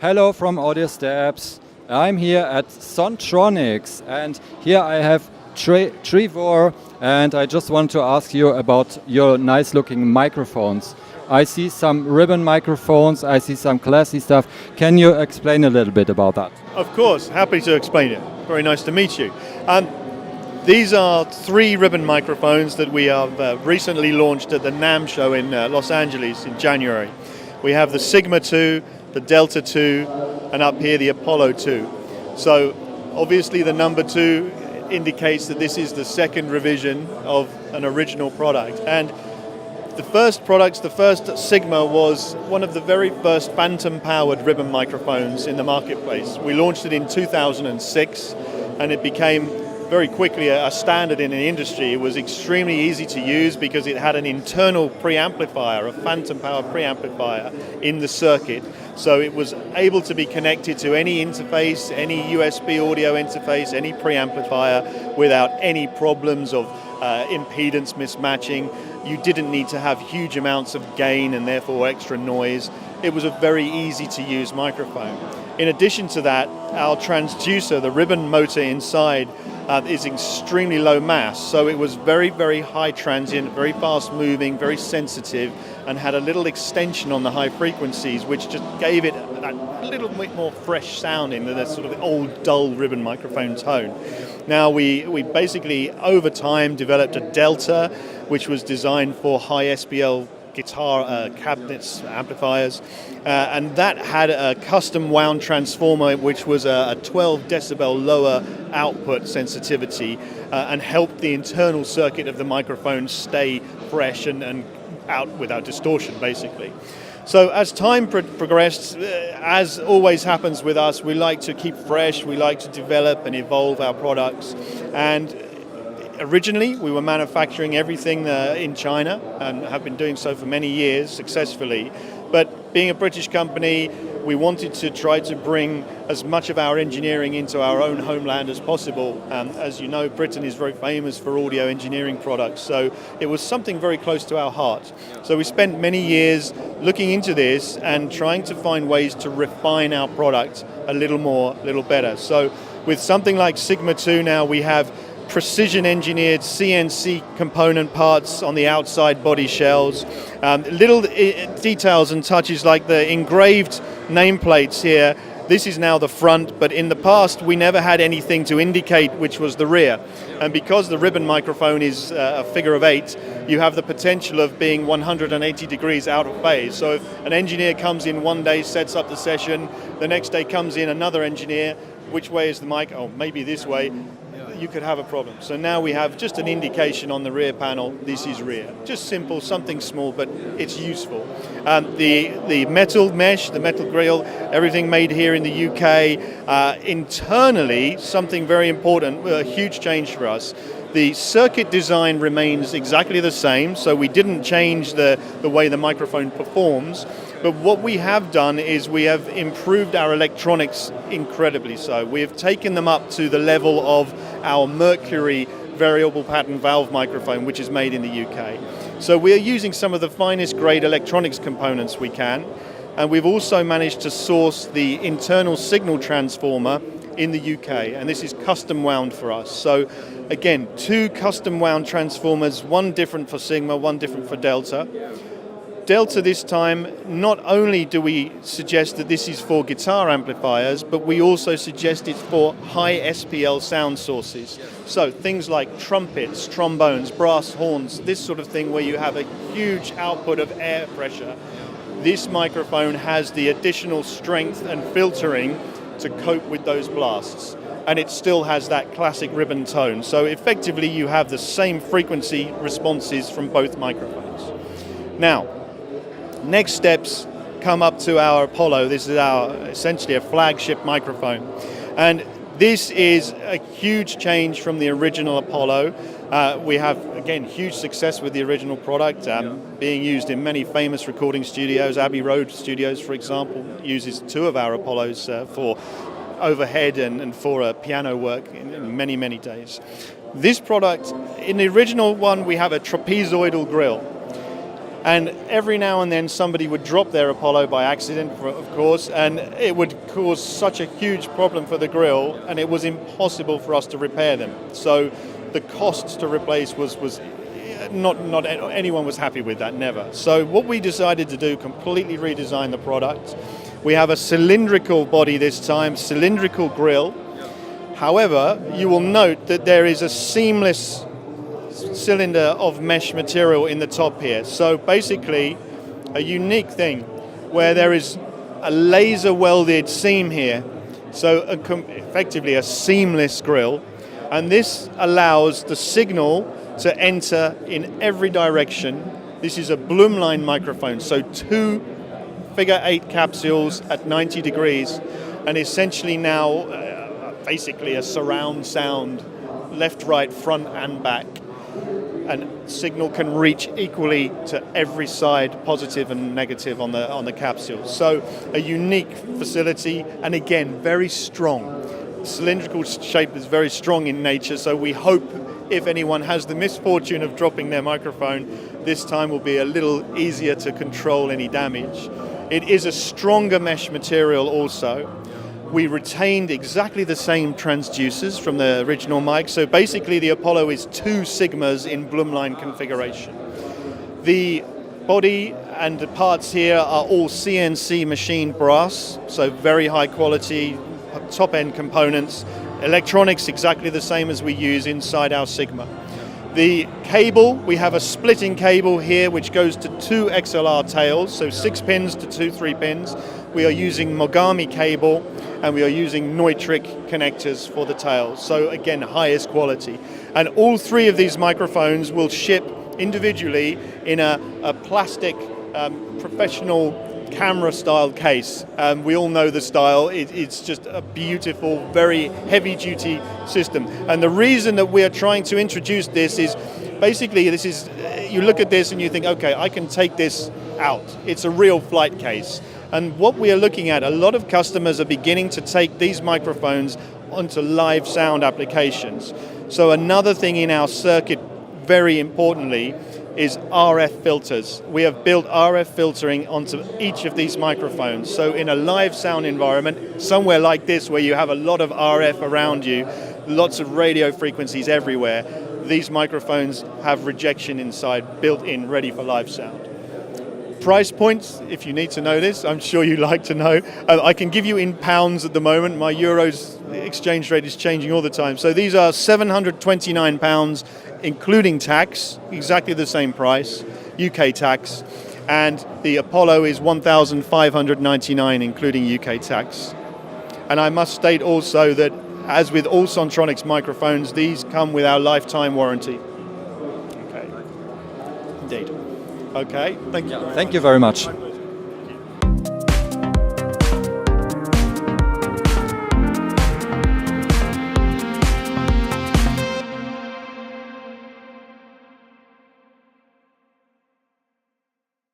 Hello from Audiosteps. I'm here at SONTRONICS and here I have Trevor, and I just want to ask you about your nice looking microphones. I see some ribbon microphones, I see some classy stuff. Can you explain a little bit about that? Of course, happy to explain it. Very nice to meet you. These are 3 ribbon microphones that we have recently launched at the NAMM show in Los Angeles in January. We have the Sigma 2, the Delta 2, and up here the Apollo 2. So obviously the number 2 indicates that this is the second revision of an original product. And the first products, the first Sigma was one of the very first phantom-powered ribbon microphones in the marketplace. We launched it in 2006, and it became very quickly a standard in the industry. It was extremely easy to use because it had an internal preamplifier, a phantom-powered preamplifier in the circuit. So it was able to be connected to any interface, any USB audio interface, any preamplifier without any problems of impedance mismatching. You didn't need to have huge amounts of gain and therefore extra noise. It was a very easy to use microphone. In addition to that, our transducer, the ribbon motor inside, is extremely low mass, so it was very, very high transient, very fast moving, very sensitive, and had a little extension on the high frequencies, which just gave it a little bit more fresh sounding than the sort of old, dull ribbon microphone tone. Now, we basically, over time, developed a Delta, which was designed for high SPL guitar cabinets, amplifiers, and that had a custom wound transformer which was a 12 decibel lower output sensitivity and helped the internal circuit of the microphone stay fresh and out without distortion, basically. So as time progressed, as always happens with us, we like to keep fresh, we like to develop and evolve our products, and originally, we were manufacturing everything in China and have been doing so for many years successfully. But being a British company, we wanted to try to bring as much of our engineering into our own homeland as possible. As you know, Britain is very famous for audio engineering products, so it was something very close to our heart. So we spent many years looking into this and trying to find ways to refine our product a little more, a little better. So with something like Sigma 2 now, we have precision engineered CNC component parts on the outside body shells. Little details and touches like the engraved nameplates here. This is now the front, but in the past we never had anything to indicate which was the rear. And because the ribbon microphone is a figure of 8, you have the potential of being 180 degrees out of phase. So if an engineer comes in one day, sets up the session, the next day comes in another engineer, which way is the mic? Oh, maybe this way. You could have a problem. So now we have just an indication on the rear panel, this is rear. Just simple, something small, but it's useful. The metal mesh, the metal grille, everything made here in the UK. Internally, something very important, a huge change for us. The circuit design remains exactly the same, so we didn't change the way the microphone performs. But what we have done is we have improved our electronics incredibly so. We have taken them up to the level of our Mercury variable pattern valve microphone, which is made in the UK. So we are using some of the finest grade electronics components we can, and we've also managed to source the internal signal transformer in the UK, and this is custom wound for us. So again, 2 custom wound transformers, one different for Sigma, one different for Delta. Delta this time, not only do we suggest that this is for guitar amplifiers, but we also suggest it's for high SPL sound sources. So things like trumpets, trombones, brass horns, this sort of thing where you have a huge output of air pressure. This microphone has the additional strength and filtering to cope with those blasts. And it still has that classic ribbon tone. So effectively you have the same frequency responses from both microphones. Now, next steps come up to our Apollo. This is our essentially a flagship microphone. And this is a huge change from the original Apollo. We have, again, huge success with the original product, being used in many famous recording studios. Abbey Road Studios, for example, uses 2 of our Apollos for overhead and for piano work in many, many days. This product, in the original one, we have a trapezoidal grille. And every now and then somebody would drop their Apollo by accident, of course, and it would cause such a huge problem for the grill, and it was impossible for us to repair them. So the cost to replace was not anyone was happy with that, never. So what we decided to do, completely redesign the product. We have a cylindrical body this time, cylindrical grill. However, you will note that there is a seamless cylinder of mesh material in the top here. So basically a unique thing where there is a laser welded seam here. So effectively a seamless grill. And this allows the signal to enter in every direction. This is a Blumlein microphone, so 2 figure 8 capsules at 90 degrees, and essentially now basically a surround sound, left, right, front and back. And signal can reach equally to every side, positive and negative on the capsule. So a unique facility, and again, very strong. Cylindrical shape is very strong in nature, so we hope if anyone has the misfortune of dropping their microphone, this time will be a little easier to control any damage. It is a stronger mesh material also. We retained exactly the same transducers from the original mic, so basically the Apollo is 2 Sigmas in Blumlein configuration. The body and the parts here are all CNC machined brass, so very high quality, top-end components. Electronics exactly the same as we use inside our Sigma. The cable, we have a splitting cable here which goes to 2 XLR tails, so 6 pins to 2 3 pins. We are using Mogami cable and we are using Neutrik connectors for the tails. So again, highest quality. And all 3 of these microphones will ship individually in a plastic professional camera style case. We all know the style. It's just a beautiful, very heavy duty system. And the reason that we are trying to introduce this is basically you look at this and you think, okay, I can take this out. It's a real flight case. And what we are looking at, a lot of customers are beginning to take these microphones onto live sound applications. So another thing in our circuit, very importantly, is RF filters. We have built RF filtering onto each of these microphones. So in a live sound environment, somewhere like this where you have a lot of RF around you, lots of radio frequencies everywhere, these microphones have rejection inside, built in, ready for live sound. Price points, if you need to know this, I'm sure you like to know. I can give you in pounds at the moment. My euros exchange rate is changing all the time. So these are £729, including tax, exactly the same price, UK tax. And the Apollo is £1,599, including UK tax. And I must state also that, as with all Sontronics microphones, these come with our lifetime warranty. Okay. Indeed. Okay, thank you. Thank you very much.